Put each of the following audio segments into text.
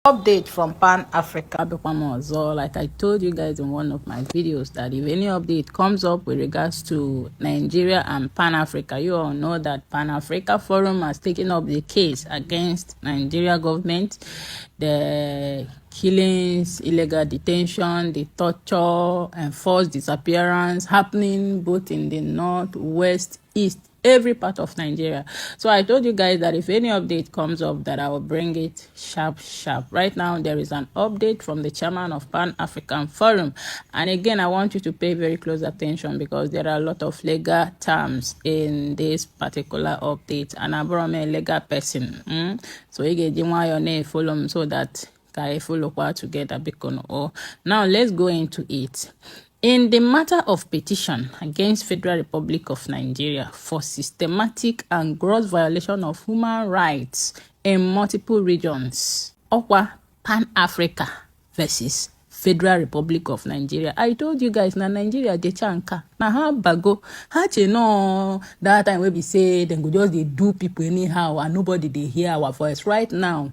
Update from Pan Africa. Like I told you guys in one of my videos, that if any update comes up with regards to Nigeria and Pan Africa, you all know that Pan Africa Forum has taken up the case against Nigeria government, the killings, illegal detention, the torture, and forced disappearance happening both in the north, west, east, every part of Nigeria. So I told you guys that if any update comes up, that I will bring it sharp. Right now there is an update from the chairman of Pan African Forum, and again I want you to pay very close attention because there are a lot of legal terms in this particular update, and I'm a legal person. So you get your name follow so that I follow together. Now let's go into it. In the matter of petition against Federal Republic of Nigeria for systematic and gross violation of human rights in multiple regions, Pan-Africa versus Federal Republic of Nigeria. I told you guys, na Nigeria dey chanka. Na how bago. How you know that time we be say them go just dey do people anyhow and nobody dey hear our voice. Right now,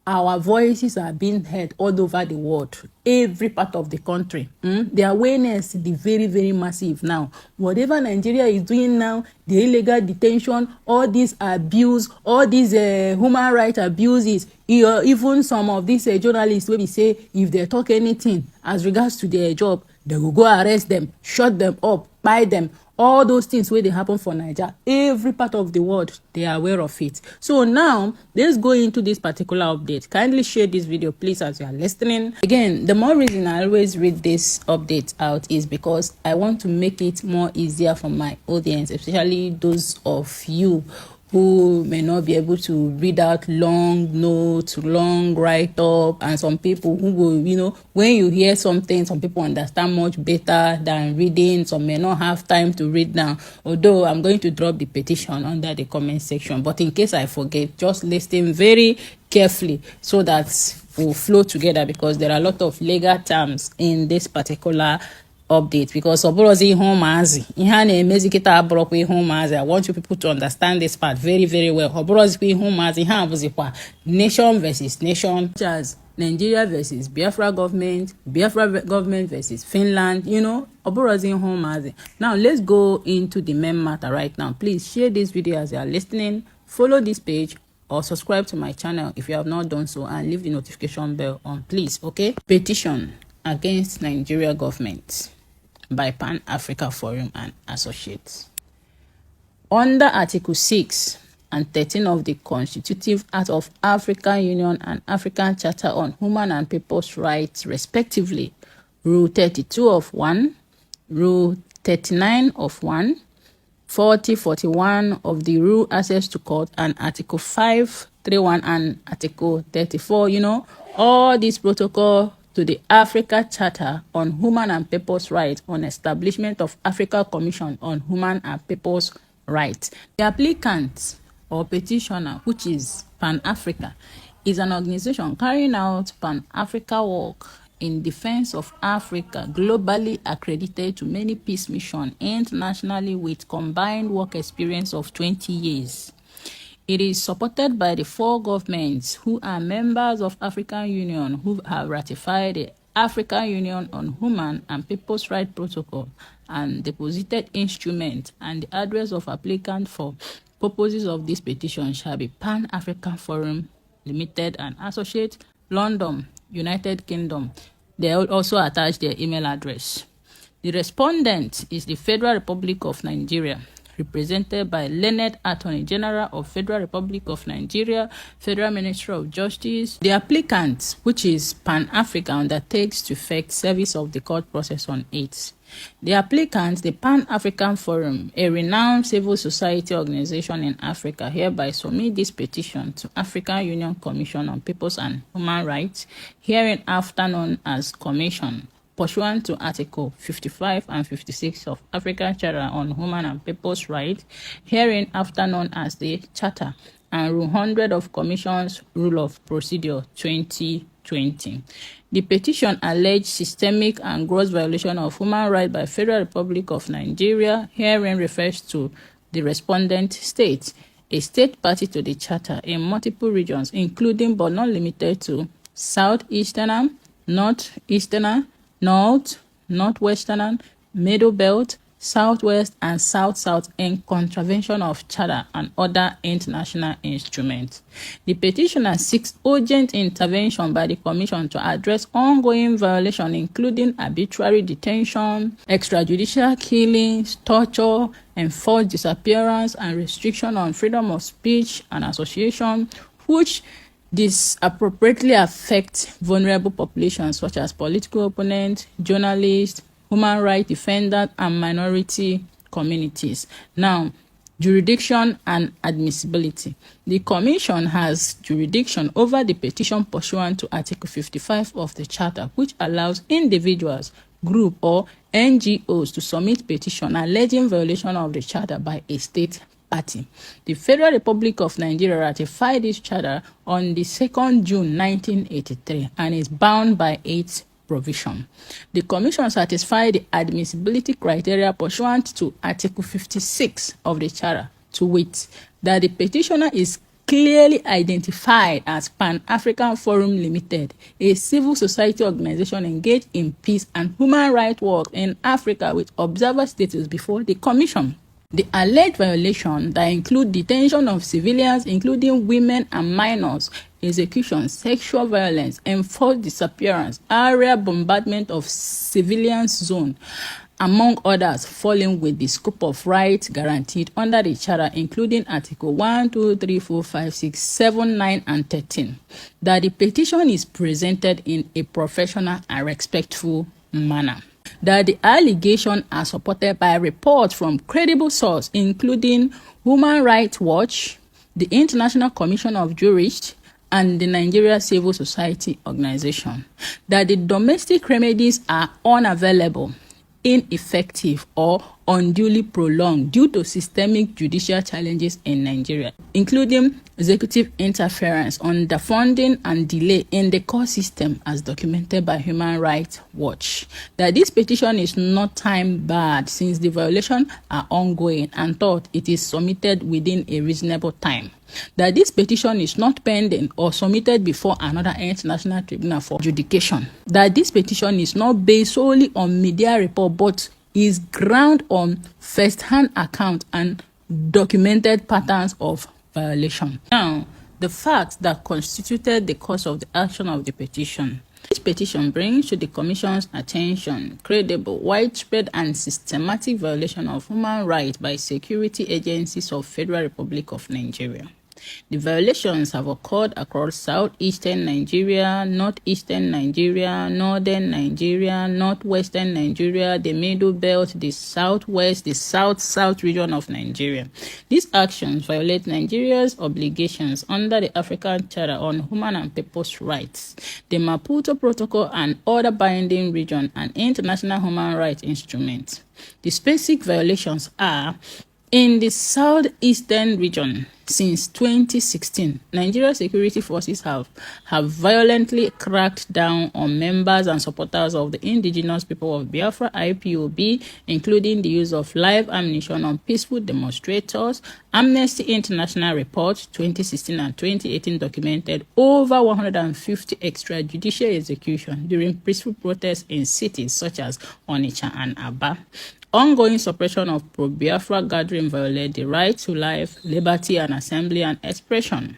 our voices are being heard all over the world, every part of the country. The awareness is very, very massive now. Whatever Nigeria is doing now, the illegal detention, all this abuse, all these human rights abuses, even some of these journalists will be say if they talk anything as regards to their job, they will go arrest them, shut them up, buy them. All those things where they happen for Nigeria, every part of the world, they are aware of it. So now, let's go into this particular update. Kindly share this video, please, as you are listening. Again, the more reason I always read this update out is because I want to make it more easier for my audience, especially those of you who may not be able to read out long notes, long write-up, and some people who will, when you hear something, some people understand much better than reading, some may not have time to read now. Although I'm going to drop the petition under the comment section, but in case I forget, just listen very carefully so that we'll flow together, because there are a lot of legal terms in this particular update. Because I want you people to understand this part very, very well. Nation versus nation, as Nigeria versus Biafra government, Biafra government versus Finland, Now let's go into the main matter right now. Please share this video as you are listening, follow this page, or subscribe to my channel if you have not done so, and leave the notification bell on, please. Okay? Petition against Nigeria government by Pan Africa Forum and Associates. Under Article 6 and 13 of the Constitutive Act of African Union and African Charter on Human and People's Rights, respectively, Rule 32 of 1, Rule 39 of 1, 40, 41 of the Rule Access to Court, and Article 5, 31 and Article 34, all these protocol to the Africa Charter on Human and People's Rights on establishment of Africa Commission on Human and People's Rights. The applicant or petitioner, which is Pan-Africa, is an organization carrying out Pan-Africa work in defense of Africa, globally accredited to many peace missions internationally with combined work experience of 20 years. It is supported by the 4 governments who are members of African Union who have ratified the African Union on Human and People's Rights Protocol and deposited instrument, and the address of applicant for purposes of this petition shall be Pan African Forum Limited and Associate, London, United Kingdom. They will also attach their email address. The respondent is the Federal Republic of Nigeria, represented by Learned Attorney General of Federal Republic of Nigeria, Federal Ministry of Justice. The applicant, which is Pan-Africa, undertakes to effect service of the court process on it. The applicant, the Pan-African Forum, a renowned civil society organization in Africa, hereby submit this petition to African Union Commission on Peoples and Human Rights, hereinafter known as Commission, pursuant to Article 55 and 56 of African Charter on Human and People's Rights, hereinafter known as the Charter, and Rule 100 of Commission's Rule of Procedure 2020. The petition alleged systemic and gross violation of human rights by Federal Republic of Nigeria, herein refers to the respondent state, a state party to the Charter in multiple regions, including but not limited to southeasterner, northeasterner, north, northwesterner, middle belt, southwest, and south-south in contravention of charter and other international instruments. The petitioner seeks urgent intervention by the Commission to address ongoing violations, including arbitrary detention, extrajudicial killings, torture, enforced disappearance, and restriction on freedom of speech and association, which disappropriately affect vulnerable populations such as political opponents, journalists, human rights defenders, and minority communities. Now, jurisdiction and admissibility. The Commission has jurisdiction over the petition pursuant to Article 55 of the Charter, which allows individuals, groups, or NGOs to submit petition alleging violation of the Charter by a state party. The Federal Republic of Nigeria ratified this charter on the 2nd June 1983 and is bound by its provision. The Commission satisfied the admissibility criteria pursuant to Article 56 of the Charter, to wit, that the petitioner is clearly identified as Pan-African Forum Limited, a civil society organization engaged in peace and human rights work in Africa with observer status before the Commission. The alleged violations that include detention of civilians, including women and minors, execution, sexual violence, enforced disappearance, area bombardment of civilian zone, among others, falling with the scope of rights guaranteed under the Charter, including Article 1, 2, 3, 4, 5, 6, 7, 9, and 13, that the petition is presented in a professional and respectful manner. That the allegations are supported by reports from credible sources, including Human Rights Watch, the International Commission of Jurists, and the Nigeria Civil Society Organization. That the domestic remedies are unavailable, ineffective, or unduly prolonged due to systemic judicial challenges in Nigeria, including executive interference, underfunding, and delay in the court system as documented by Human Rights Watch. That this petition is not time-barred since the violations are ongoing and thought it is submitted within a reasonable time. That this petition is not pending or submitted before another international tribunal for adjudication. That this petition is not based solely on media report but is grounded on first-hand accounts and documented patterns of violation. Now, the facts that constituted the cause of the action of the petition. This petition brings to the Commission's attention credible, widespread, and systematic violation of human rights by security agencies of Federal Republic of Nigeria. The violations have occurred across southeastern Nigeria, northeastern Nigeria, northern Nigeria, northwestern Nigeria, the middle belt, the southwest, the south-south region of Nigeria. These actions violate Nigeria's obligations under the African Charter on Human and People's Rights, the Maputo Protocol, and other binding region and international human rights instruments. The specific violations are: in the southeastern region, since 2016, Nigeria security forces have violently cracked down on members and supporters of the indigenous people of Biafra, IPOB, including the use of live ammunition on peaceful demonstrators. Amnesty International reports 2016 and 2018 documented over 150 extrajudicial executions during peaceful protests in cities such as Onitsha and Aba. Ongoing suppression of pro-Biafra gathering violate the right to life, liberty, and assembly and expression.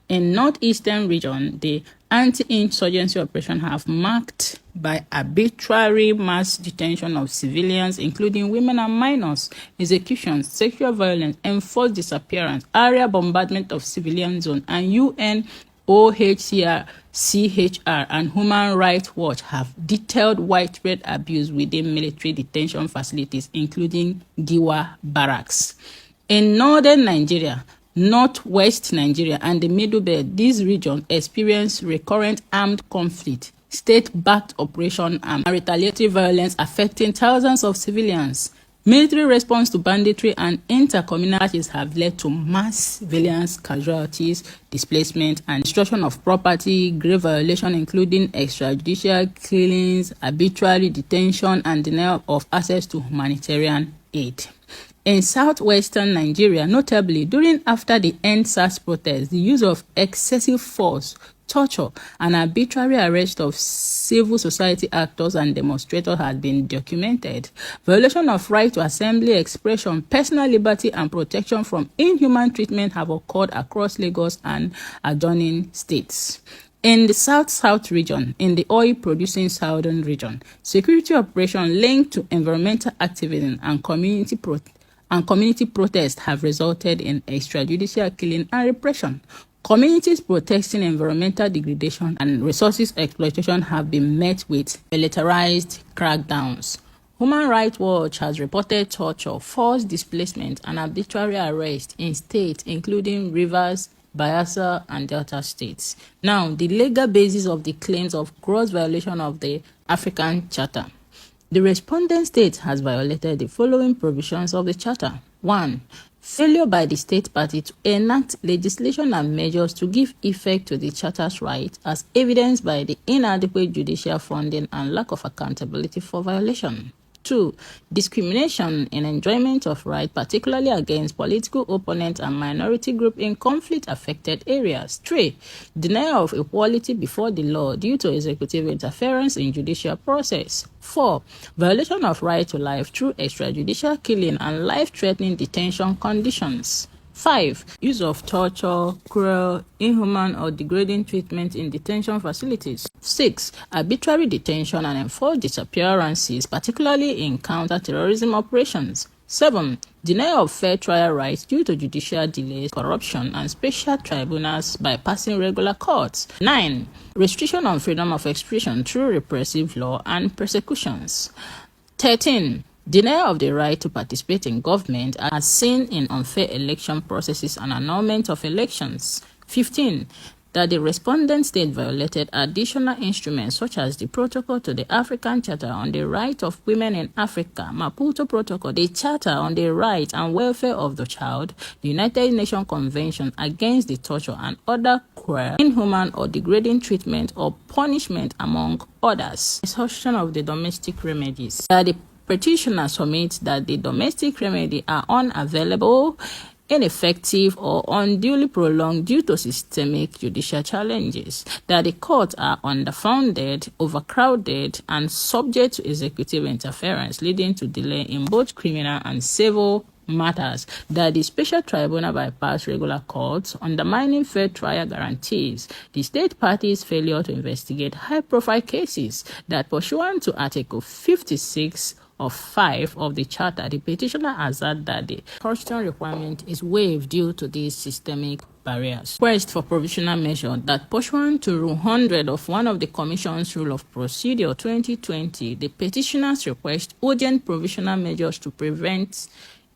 In northeastern region, the anti-insurgency operation have marked by arbitrary mass detention of civilians, including women and minors, executions, sexual violence, enforced disappearance, area bombardment of civilian zones, and UNIAACL-EACL CHR and Human Rights Watch have detailed widespread abuse within military detention facilities, including Giwa Barracks. In northern Nigeria, northwest Nigeria, and the Middle Belt, these regions experience recurrent armed conflict, state-backed operation, and retaliatory violence affecting thousands of civilians. Military response to banditry and intercommunal clashes have led to mass civilian casualties, displacement, and destruction of property, grave violation including extrajudicial killings, arbitrary detention, and denial of access to humanitarian aid. In southwestern Nigeria, notably after the End SARS protests, the use of excessive force, torture, and arbitrary arrest of civil society actors and demonstrators has been documented. Violation of right to assembly, expression, personal liberty, and protection from inhuman treatment have occurred across Lagos and adjoining states. In the South-South region, in the oil-producing southern region, security operations linked to environmental activism and community protests have resulted in extrajudicial killing and repression. Communities protesting environmental degradation and resources exploitation have been met with militarized crackdowns. Human Rights Watch has reported torture, forced displacement, and arbitrary arrest in states including Rivers, Biafra, and Delta states. Now, the legal basis of the claims of gross violation of the African Charter. The respondent state has violated the following provisions of the Charter. 1. Failure by the state party to enact legislation and measures to give effect to the Charter's right, as evidenced by the inadequate judicial funding and lack of accountability for violation. 2. Discrimination in enjoyment of right, particularly against political opponents and minority groups in conflict-affected areas. 3. Denial of equality before the law due to executive interference in judicial process. 4. Violation of right to life through extrajudicial killing and life-threatening detention conditions. 5. Use of torture, cruel, inhuman, or degrading treatment in detention facilities. 6. Arbitrary detention and enforced disappearances, particularly in counter-terrorism operations. 7. Denial of fair trial rights due to judicial delays, corruption, and special tribunals bypassing regular courts. 9. Restriction on freedom of expression through repressive law and persecutions. 13. Denial of the right to participate in government as seen in unfair election processes and annulment of elections. 15. That the respondent state violated additional instruments such as the Protocol to the African Charter on the Right of Women in Africa, Maputo Protocol, the Charter on the Right and Welfare of the Child, the United Nations Convention against the Torture and other cruel, inhuman, or degrading treatment or punishment, among others. Exhaustion of the domestic remedies. That the petitioner submits that the domestic remedy are unavailable, ineffective, or unduly prolonged due to systemic judicial challenges, that the courts are underfunded, overcrowded, and subject to executive interference, leading to delay in both criminal and civil matters, that the special tribunal bypass regular courts, undermining fair trial guarantees, the state party's failure to investigate high-profile cases, that pursuant to Article 56 of 5 of the Charter, the petitioner asserts that the custodian requirement is waived due to these systemic barriers. Request for provisional measure that pursuant to Rule 100 of one of the Commission's Rule of Procedure 2020, the petitioners request urgent provisional measures to prevent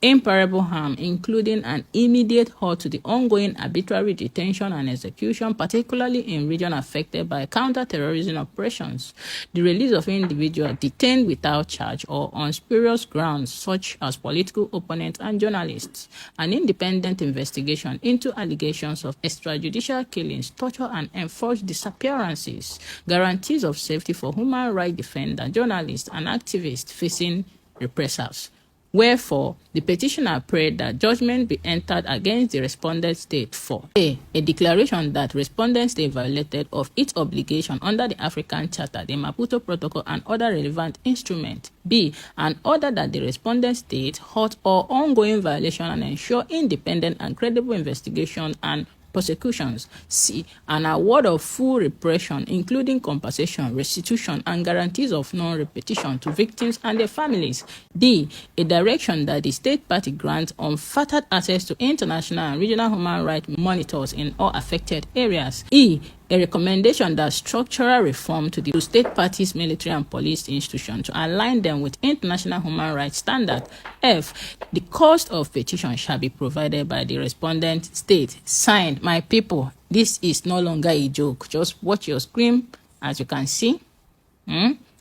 irreparable harm, including an immediate halt to the ongoing arbitrary detention and execution, particularly in regions affected by counter-terrorism operations, the release of individuals detained without charge or on spurious grounds, such as political opponents and journalists, an independent investigation into allegations of extrajudicial killings, torture, and enforced disappearances, guarantees of safety for human rights defenders, journalists, and activists facing reprisals. Wherefore, the petitioner prayed that judgment be entered against the respondent state for a declaration that respondent state violated of its obligation under the African Charter, the Maputo Protocol, and other relevant instruments. B. An order that the respondent state halt all ongoing violation and ensure independent and credible investigation and prosecutions. C. An award of full reparation, including compensation, restitution, and guarantees of non-repetition to victims and their families. D. A direction that the state party grants unfettered access to international and regional human rights monitors in all affected areas. E. A recommendation that structural reform to the state parties, military and police institutions to align them with international human rights standards. F. The cost of petition shall be provided by the respondent state. Signed, my people. This is no longer a joke. Just watch your screen, as you can see.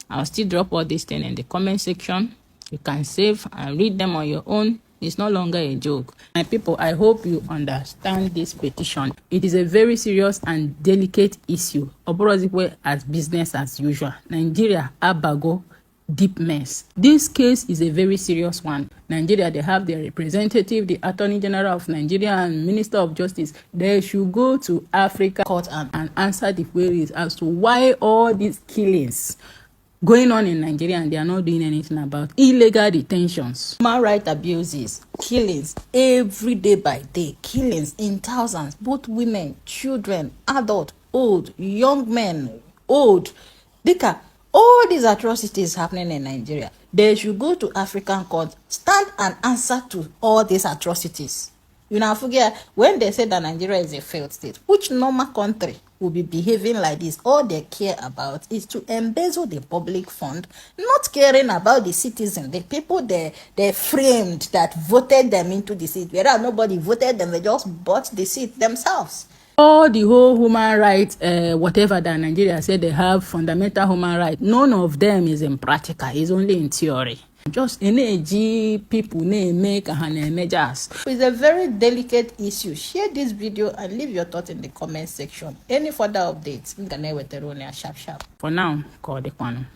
I'll still drop all these things in the comment section. You can save and read them on your own. It's no longer a joke. My people, I hope you understand this petition. It is a very serious and delicate issue. Oborozikwe as business as usual. Nigeria, abago. deep mess. This case is a very serious one. Nigeria, they have their representative, the Attorney General of Nigeria and Minister of Justice. They should go to Africa court and answer the queries as to why all these killings going on in Nigeria and they are not doing anything about illegal detentions, human rights abuses, killings every day by day, killings in thousands, both women, children, adult, old, young men, old. Dika, all these atrocities happening in Nigeria. They should go to African court, stand and answer to all these atrocities. You know, forget when they say that Nigeria is a failed state, which normal country will be behaving like this? All they care about is to embezzle the public fund, not caring about the citizens, the people they framed that voted them into the seat. Whereas nobody voted them, they just bought the seat themselves. All the whole human rights, whatever that Nigeria said they have fundamental human rights, none of them is in practical, it's only in theory. Just energy people make measures. It's a very delicate issue. Share this video and leave your thoughts in the comment section. Any further updates, sharp. For now, call the corner.